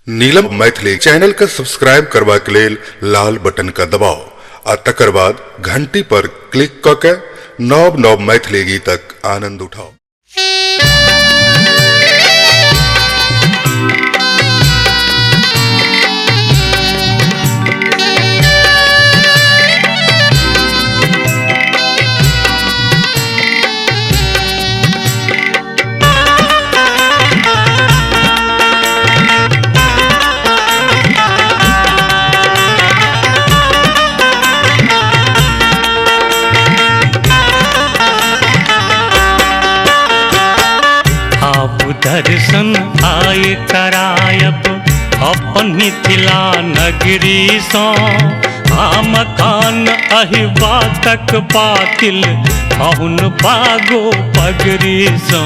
नीलम Maithili channel का subscribe करबा के लेल लाल बटन का दबाओ आ तकर बाद घंटी पर क्लिक क के नव नव मैथिली गीतक आनंद उठाओ। दर्शन आय करायब अपन मिथिला नगरी सो मकान अहिबा तक पातिल अहुन पागो पगरी सो।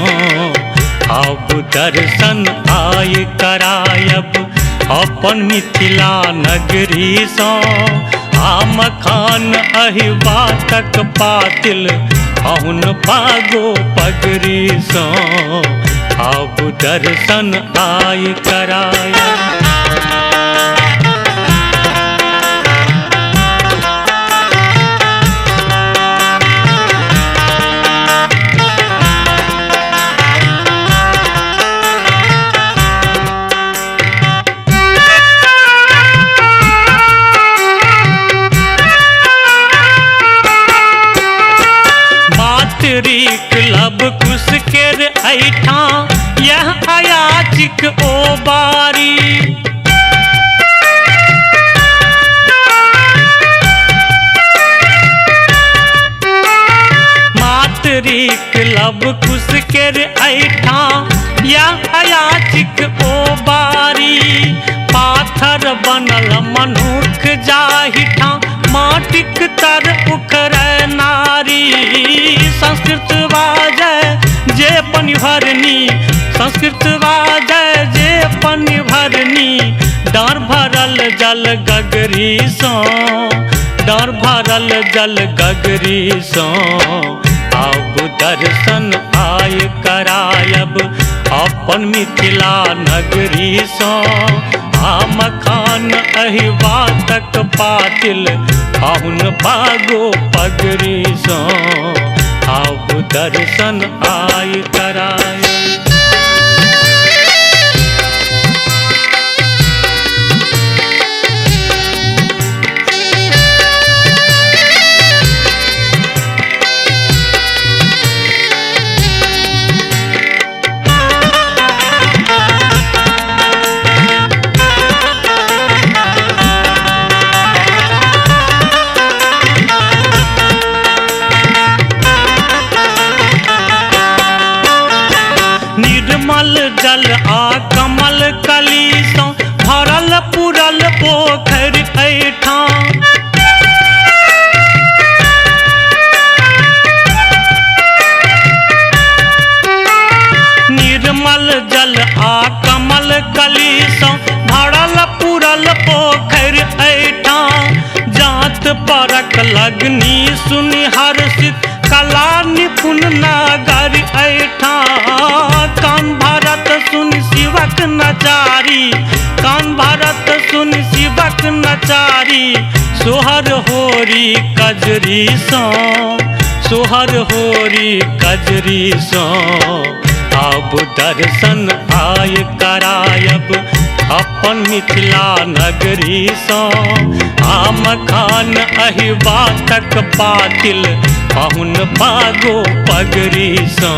अब दर्शन आय करायब अपन मिथिला नगरी सो मकान अहिबा तक पातिल अहुन पागो पगरी सो। अब दर्शन आय कराया। क्लब कुश केर ऐठा यह अयाचिक ओ बारी। मातरी क्लब कुश केर ऐठा यह अयाचिक ओ बारी। पाथर बनल मनुख जाहिठा माटिक तर उखर नारी। संस्कृत बाजय जे पनि भरनी, संस्कृत बाजय जे पनि भरनी। डाँर भरल जल गगरी सो, डाँर भरल जल गगरी सो। अब दर्शन आय करायब अपन मिथिला नगरी सो मखान अहिबा तक पातिल अहुन पागो पगरी सो। अब दर्शन आय कराय। निर्मल जल आ कमल कली सो भरल पुरल पोखर ऐठा। निर्मल जल आ कमल कली सो भरल पुरल पोखर ऐठा। जात परक लगनी सुनि हर्षित कला निपुण नागर ऐठा। कान भारत सुन शिवक नचारी, कान भारत सुन शिवक नचारी। सोहर होरी कजरी सो, सोहर होरी कजरी सो। अब दर्शन आय करायब अपन मिथिला नगरी सो मखान अहिबा तक पातिल अहुन पागो पगरी सो।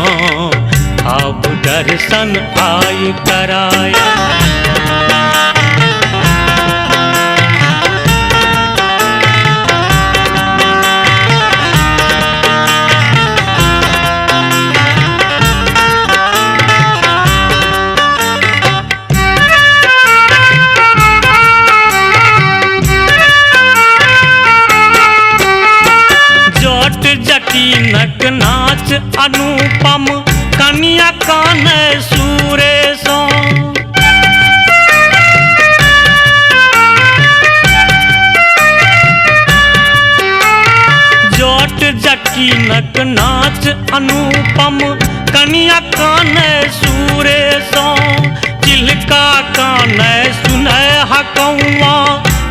अब दर्शन आय कराया। जोट जटिनक नाच अनुपम कन्या कान सूरे सो। जोट जटिनक नाच अनुपम कन्या कान सूरे सो। चिल्का कान सुन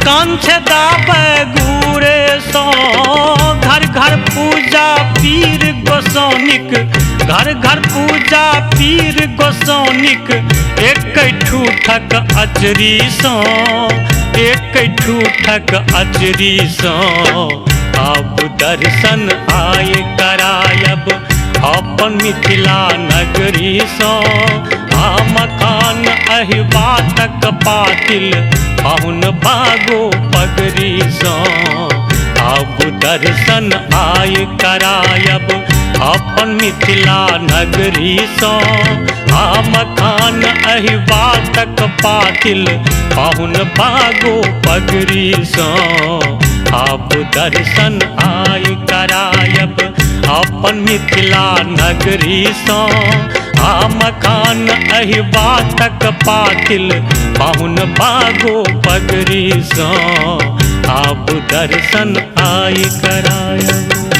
कांछ दाबे गुरे सो घर घर पूजा पीर गोसाउनिक घर घर पूजा पीर गोसाउनिक एक ठूठक अजरी सो एक ठूठक अजरी सो अब दर्शन आय करायब अपन मिथिला नगरी सो आ मकान अहिबातक पातिल पाहुन भागो पगरी सो अब दर्शन आय करायब अपन मिथिला नगरी सो आ मकान अहिबातक पातिल पाहुन भागो पगरी सो अब दर्शन आय करायब अपन मिथिला नगरी सो आ मकान अहिबातक पातिल पाहुन भागो पगरी सो अब दर्शन आय करायब।